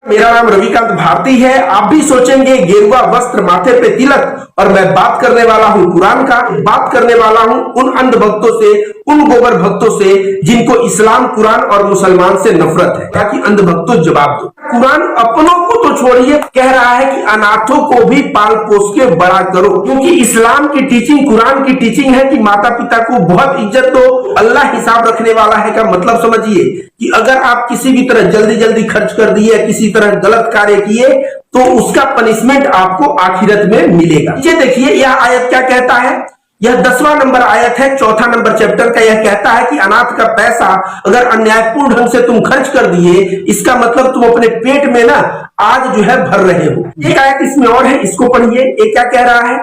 मेरा नाम रविकांत भारती है। आप भी सोचेंगे गेरुआ वस्त्र, माथे पे तिलक, और मैं बात करने वाला हूं कुरान का। बात करने वाला हूं उन अंध भक्तों से, उन गोबर भक्तों से जिनको इस्लाम, कुरान और मुसलमान से नफरत है। ताकि अंध भक्तों जवाब दो। कुरान अपनों को तो छोड़िए, कह रहा है कि अनाथों को भी पाल पोस के बड़ा करो, क्योंकि इस्लाम की टीचिंग, कुरान की टीचिंग है कि माता पिता को बहुत इज्जत दो, अल्लाह हिसाब रखने वाला है। का मतलब समझिए कि अगर आप किसी भी तरह जल्दी जल्दी खर्च कर दिए, किसी तरह गलत कार्य किए, तो उसका पनिशमेंट आपको आखिरत में मिलेगा। ये देखिए यह आयत क्या कहता है। यह 10वां नंबर आयत है, 4था नंबर चैप्टर का। यह कहता है कि अनाथ का पैसा अगर अन्यायपूर्ण ढंग से तुम खर्च कर दिए, इसका मतलब तुम अपने पेट में ना आग जो है भर रहे हो। एक आयत इसमें और है, इसको पढ़िए। ये क्या कह रहा है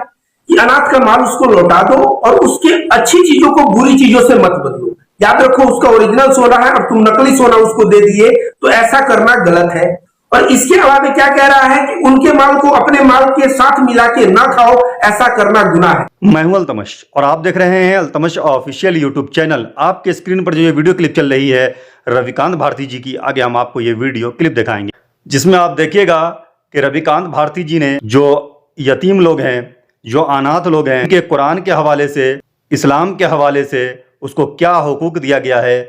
कि अनाथ का माल उसको लौटा दो और उसके अच्छी चीजों को बुरी चीजों से मत बदलो। याद रखो, उसका ओरिजिनल सोना है और तुम नकली सोना उसको दे दिए, तो ऐसा करना गलत है। और इसके अलावा क्या कह रहा है कि उनके माल को अपने माल के साथ मिला के ना खाओ, ऐसा करना गुनाह है। मैं हूं अल्तमश और आप देख रहे हैं अल्तमश ऑफिशियल यूट्यूब चैनल। आपके स्क्रीन पर जो ये वीडियो क्लिप चल रही है रविकांत भारती जी की, आगे हम आपको ये वीडियो क्लिप दिखाएंगे, जिसमें आप देखिएगा कि रविकांत भारती जी ने जो यतीम लोग हैं, जो अनाथ लोग हैं, उनके कुरान के हवाले से, इस्लाम के हवाले से उसको क्या हुकूक दिया गया है,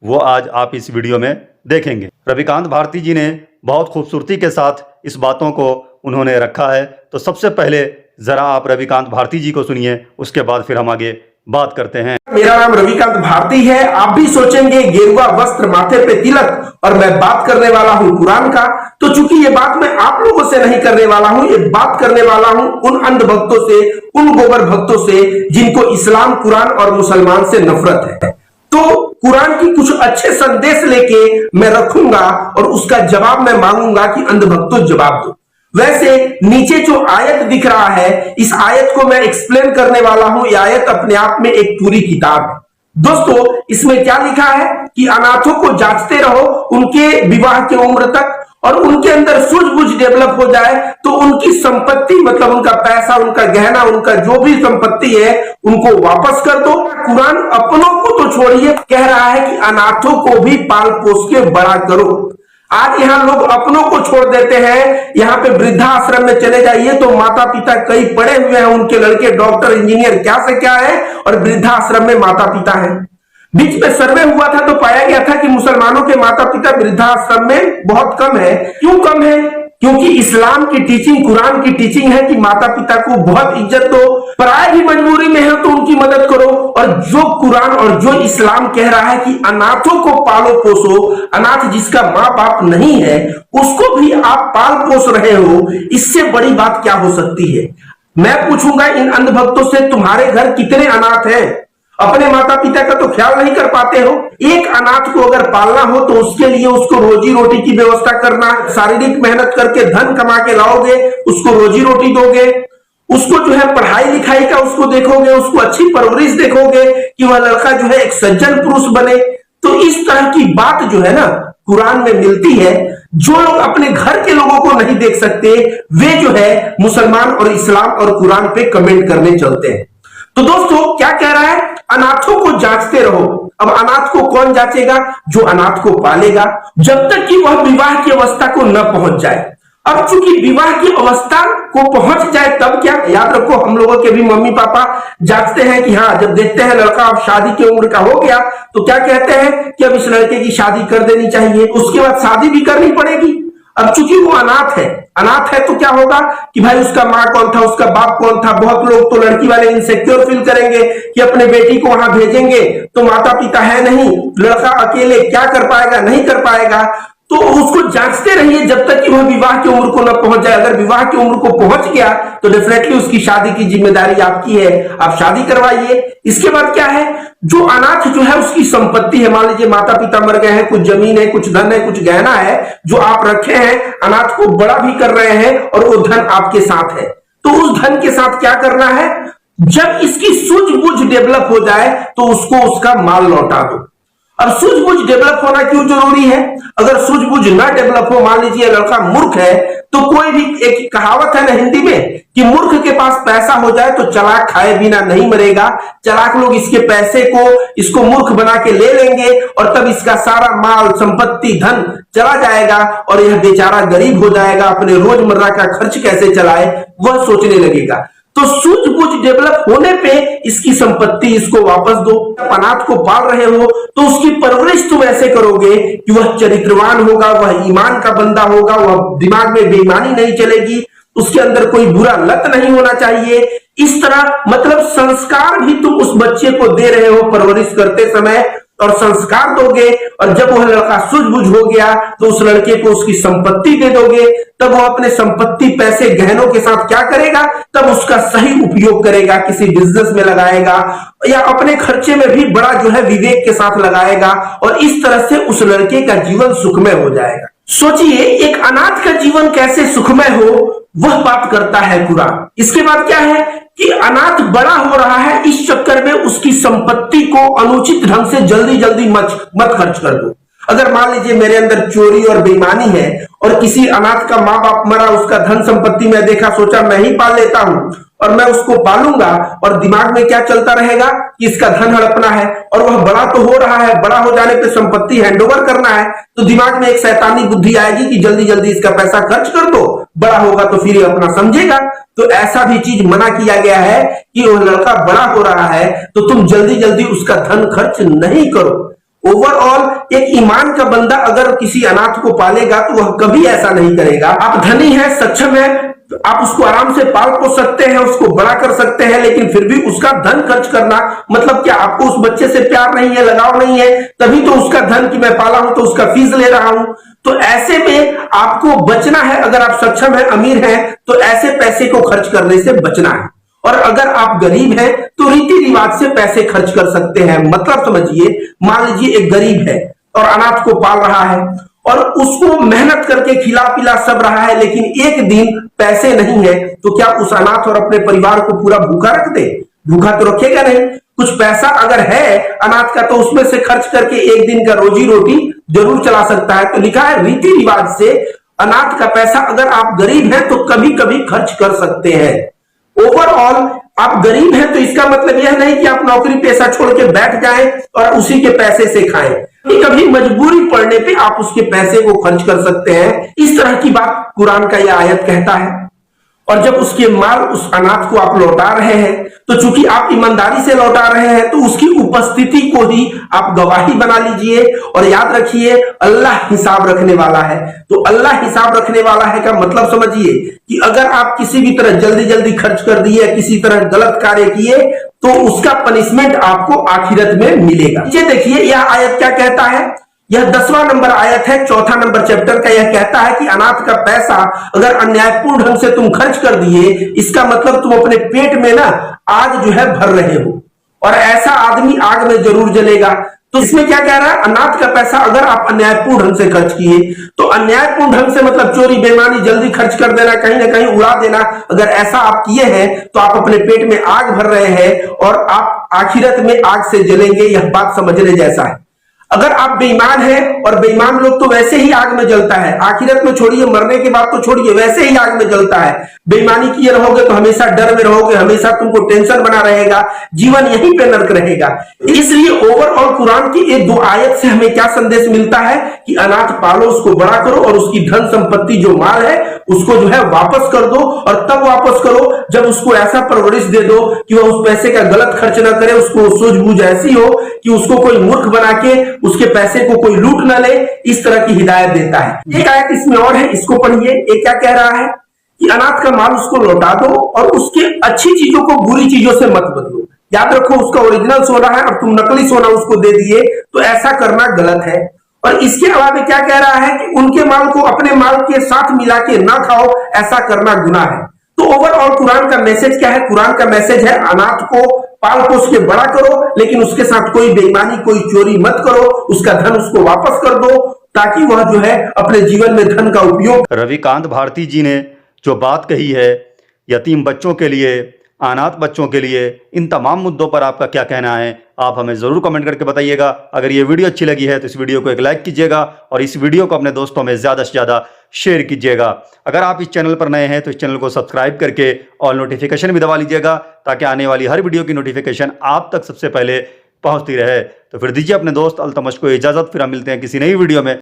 वो आज आप इस वीडियो में देखेंगे। रविकांत भारती जी ने बहुत खूबसूरती के साथ इस बातों को उन्होंने रखा है। तो सबसे पहले जरा आप रविकांत भारती जी को सुनिए, उसके बाद फिर हम आगे बात करते हैं। मेरा नाम रविकांत भारती है। आप भी सोचेंगे गेरुआ वस्त्र, माथे पे तिलक, और मैं बात करने वाला हूं कुरान का। तो चूंकि ये बात मैं आप लोगों से नहीं करने वाला हूं, ये बात करने वाला हूं उन अंध भक्तों से, उन गोबर भक्तों से जिनको इस्लाम, कुरान और मुसलमान से नफरत है। तो कुरान की कुछ अच्छे संदेश लेके मैं रखूंगा और उसका जवाब मैं मांगूंगा कि अंध भक्तों जवाब दो। वैसे नीचे जो आयत दिख रहा है, इस आयत को मैं एक्सप्लेन करने वाला हूं। यह आयत अपने आप में एक पूरी किताब है। दोस्तों, इसमें क्या लिखा है कि अनाथों को जांचते रहो उनके विवाह की उम्र तक, और उनके अंदर सूझबूझ डेवलप हो जाए तो उनकी संपत्ति, मतलब उनका पैसा, उनका गहना, उनका जो भी संपत्ति है, उनको वापस कर दो। कुरान अपनों को तो छोड़िए, कह रहा है कि अनाथों को भी पाल पोस के बड़ा करो। आज यहाँ लोग अपनों को छोड़ देते हैं। यहाँ पे वृद्धाश्रम में चले जाइए तो माता पिता कई पढ़े हुए हैं, उनके लड़के डॉक्टर, इंजीनियर, क्या से क्या है, और वृद्धाश्रम में माता पिता है। बीच में सर्वे हुआ था तो पाया गया था कि मुसलमानों के माता पिता वृद्धाश्रम में बहुत कम है। क्यों कम है? क्योंकि इस्लाम की टीचिंग, कुरान की टीचिंग है कि माता पिता को बहुत इज्जत दो, पराये भी मजबूरी में है तो उनकी मदद करो। और जो कुरान और जो इस्लाम कह रहा है कि अनाथों को पालो पोसो, अनाथ जिसका माँ बाप नहीं है उसको भी आप पाल पोस रहे हो, इससे बड़ी बात क्या हो सकती है? मैं पूछूंगा इन अंध भक्तों से, तुम्हारे घर कितने अनाथ हैं? अपने माता पिता का तो ख्याल नहीं कर पाते हो। एक अनाथ को अगर पालना हो तो उसके लिए उसको रोजी रोटी की व्यवस्था करना, शारीरिक मेहनत करके धन कमा के लाओगे, उसको रोजी रोटी दोगे, उसको जो है पढ़ाई लिखाई का उसको देखोगे, उसको अच्छी परवरिश देखोगे कि वह लड़का जो है एक सज्जन पुरुष बने। तो इस तरह की बात जो है ना कुरान में मिलती है। जो लोग अपने घर के लोगों को नहीं देख सकते, वे जो है मुसलमान और इस्लाम और कुरान पे कमेंट करने चलते हैं। तो दोस्तों, क्या कह रहा है? अनाथों को जांचते रहो। अब अनाथ को कौन जांचेगा? जो अनाथ को पालेगा, जब तक कि वह विवाह की अवस्था को न पहुंच जाए। अब चूंकि विवाह की अवस्था को पहुंच जाए तब क्या, याद रखो हम लोगों के भी मम्मी पापा जांचते हैं कि हाँ, जब देखते हैं लड़का अब शादी की उम्र का हो गया तो क्या कहते हैं कि अब इस लड़के की शादी कर देनी चाहिए, उसके बाद शादी भी करनी पड़ेगी। अब चूंकि वो अनाथ है तो क्या होगा कि भाई उसका माँ कौन था, उसका बाप कौन था। बहुत लोग तो लड़की वाले इनसिक्योर फील करेंगे कि अपने बेटी को वहां भेजेंगे तो माता पिता है नहीं, लड़का अकेले क्या कर पाएगा, नहीं कर पाएगा। तो उसको जांचते रहिए जब तक कि वह विवाह की उम्र को न पहुंच जाए। अगर विवाह की उम्र को पहुंच गया तो डेफिनेटली उसकी शादी की जिम्मेदारी आपकी है, आप शादी करवाइए। इसके बाद क्या है, जो अनाथ जो है उसकी संपत्ति है, मान लीजिए माता पिता मर गए हैं, कुछ जमीन है, कुछ धन है, कुछ गहना है जो आप रखे हैं, अनाथ को बड़ा भी कर रहे हैं और वो धन आपके साथ है। तो उस धन के साथ क्या करना है, जब इसकी सूझबूझ डेवलप हो जाए तो उसको उसका माल लौटा दो। अब सूझबूझ डेवलप होना क्यों जरूरी है? अगर सूझबूझ ना डेवलप हो, मान लीजिए लड़का मूर्ख है, तो कोई भी एक कहावत है ना हिंदी में कि मूर्ख के पास पैसा हो जाए तो चालाक खाए बिना नहीं मरेगा। चालाक लोग इसके पैसे को इसको मूर्ख बना के ले लेंगे और तब इसका सारा माल संपत्ति धन चला जाएगा और यह बेचारा गरीब हो जाएगा। अपने रोजमर्रा का खर्च कैसे चलाए वह सोचने लगेगा। तो सूझबूझ डेवलप होने पे इसकी संपत्ति इसको वापस दो। अनाथ को पाल रहे हो तो उसकी परवरिश तुम ऐसे करोगे कि वह चरित्रवान होगा, वह ईमान का बंदा होगा, वह दिमाग में बेईमानी नहीं चलेगी, उसके अंदर कोई बुरा लत नहीं होना चाहिए। इस तरह मतलब संस्कार भी तुम उस बच्चे को दे रहे हो परवरिश करते समय, और संस्कार दोगे और जब वह लड़का सूझबूझ हो गया तो उस लड़के को उसकी संपत्ति दे दोगे। तब वो अपने संपत्ति पैसे गहनों के साथ क्या करेगा, तब उसका सही उपयोग करेगा, किसी बिजनेस में लगाएगा या अपने खर्चे में भी बड़ा जो है विवेक के साथ लगाएगा और इस तरह से उस लड़के का जीवन सुखमय हो जाएगा। सोचिए एक अनाथ का जीवन कैसे सुखमय हो वह बात करता है कुरान। इसके बाद क्या है कि अनाथ बड़ा हो रहा है, इस चक्कर में उसकी संपत्ति को अनुचित ढंग से जल्दी जल्दी मत खर्च कर दो। अगर मान लीजिए मेरे अंदर चोरी और बेईमानी है और किसी अनाथ का माँ बाप मरा, उसका धन संपत्ति मैं देखा, सोचा मैं ही पाल लेता हूं और मैं उसको पालूंगा और दिमाग में क्या चलता रहेगा कि इसका धन हड़पना है और वह बड़ा तो हो रहा है, बड़ा हो जाने पे संपत्ति हैंडओवर करना है, तो दिमाग में एक शैतानी बुद्धि आएगी कि जल्दी जल्दी इसका पैसा खर्च कर दो, बड़ा होगा तो फिर ये अपना समझेगा। तो ऐसा भी चीज मना किया गया है कि वह लड़का बड़ा हो रहा है तो तुम जल्दी जल्दी उसका धन खर्च नहीं करो। ओवरऑल एक ईमान का बंदा अगर किसी अनाथ को पालेगा तो वह कभी ऐसा नहीं करेगा। आप धनी है, सक्षम है, आप उसको आराम से पाल पोस सकते हैं, उसको बड़ा कर सकते हैं, लेकिन फिर भी उसका धन खर्च करना मतलब क्या, आपको उस बच्चे से प्यार नहीं है, लगाव नहीं है, तभी तो उसका धन कि मैं पाला हूं तो उसका फीस ले रहा हूं। तो ऐसे में आपको बचना है। अगर आप सक्षम है, अमीर है, तो ऐसे पैसे को खर्च करने से बचना है। और अगर आप गरीब हैं तो रीति रिवाज से पैसे खर्च कर सकते हैं। मतलब समझिए, मान लीजिए एक गरीब है और अनाथ को पाल रहा है और उसको मेहनत करके खिला पिला सब रहा है, लेकिन एक दिन पैसे नहीं है तो क्या उस अनाथ और अपने परिवार को पूरा भूखा रख दे? भूखा तो रखेगा नहीं। कुछ पैसा अगर है अनाथ का तो उसमें से खर्च करके एक दिन का रोजी रोटी जरूर चला सकता है। तो लिखा है रीति रिवाज से अनाथ का पैसा अगर आप गरीब हैं तो कभी कभी खर्च कर सकते हैं। ओवरऑल आप गरीब हैं तो इसका मतलब यह नहीं कि आप नौकरी पेशा छोड़ के बैठ जाएं और उसी के पैसे से खाएं। कभी मजबूरी पड़ने पे आप उसके पैसे को खर्च कर सकते हैं। इस तरह की बात कुरान का यह आयत कहता है। और जब उसके माल उस अनाथ को आप लौटा रहे हैं तो चूंकि आप ईमानदारी से लौटा रहे हैं तो उसकी उपस्थिति को ही आप गवाही बना लीजिए और याद रखिए अल्लाह हिसाब रखने वाला है। तो अल्लाह हिसाब रखने वाला है का मतलब समझिए कि अगर आप किसी भी तरह जल्दी जल्दी खर्च कर दिए, किसी तरह गलत कार्य किए तो उसका पनिशमेंट आपको आखिरत में मिलेगा। नीचे देखिए यह आयत क्या कहता है। यह 10वां नंबर आयत है, 4था नंबर चैप्टर का। यह कहता है कि अनाथ का पैसा अगर अन्यायपूर्ण ढंग से तुम खर्च कर दिए, इसका मतलब तुम अपने पेट में ना आग जो है भर रहे हो और ऐसा आदमी आग में जरूर जलेगा। तो इसमें क्या कह रहा है, अनाथ का पैसा अगर आप अन्यायपूर्ण ढंग से खर्च किए, तो अन्यायपूर्ण ढंग से मतलब चोरी बेईमानी जल्दी खर्च कर देना, कहीं ना कहीं उड़ा देना, अगर ऐसा आप किए हैं तो आप अपने पेट में आग भर रहे हैं और आप आखिरत में आग से जलेंगे। यह बात समझने जैसा है। अगर आप बेईमान हैं, और बेईमान लोग तो वैसे ही आग में जलता है, आखिरत में छोड़िए, मरने के बाद तो छोड़िए, वैसे ही आग में जलता है। बेईमानी किए रहोगे तो हमेशा डर में रहोगे, हमेशा तुमको टेंशन बना रहेगा, जीवन यहीं पे नर्क रहेगा। इसलिए ओवरऑल कुरान की ये 2 आयत से हमें क्या संदेश मिलता है कि अनाथ पालो, उसको बड़ा करो और उसकी धन संपत्ति जो माल है उसको जो है वापस कर दो। और तब वापस करो जब उसको ऐसा परवरिश दे दो कि वह उस पैसे का गलत खर्च ना करे, उसको सूझबूझ ऐसी हो कि उसको कोई मूर्ख बना के उसके पैसे को कोई लूट ना ले। इस तरह की हिदायत देता है। एक आयत इसमें और है, इसको पढ़िए। ये क्या कह रहा है कि अनाथ का माल उसको लौटा दो और उसके अच्छी चीजों को बुरी चीजों से मत बदलो। याद रखो उसका ओरिजिनल सोना है और तुम नकली सोना उसको दे दिए तो ऐसा करना गलत है। और इसके अलावा क्या कह रहा है कि उनके माल को अपने माल के साथ मिला के ना खाओ, ऐसा करना गुनाह है। तो ओवरऑल कुरान का मैसेज क्या है? कुरान का मैसेज है अनाथ को पाल पोस के बड़ा करो, लेकिन उसके साथ कोई बेईमानी कोई चोरी मत करो, उसका धन उसको वापस कर दो ताकि वह जो है अपने जीवन में धन का उपयोग। रविकांत भारती जी ने जो बात कही है यतीम बच्चों के लिए, अनाथ बच्चों के लिए, इन तमाम मुद्दों पर आपका क्या कहना है आप हमें ज़रूर कमेंट करके बताइएगा। अगर ये वीडियो अच्छी लगी है तो इस वीडियो को एक लाइक कीजिएगा और इस वीडियो को अपने दोस्तों में ज़्यादा से ज़्यादा शेयर कीजिएगा। अगर आप इस चैनल पर नए हैं तो इस चैनल को सब्सक्राइब करके ऑल नोटिफिकेशन भी दबा लीजिएगा, ताकि आने वाली हर वीडियो की नोटिफिकेशन आप तक सबसे पहले पहुंचती रहे। तो फिर दीजिए अपने दोस्त अल्तमश को इजाजत, फिर हम मिलते हैं किसी नई वीडियो में।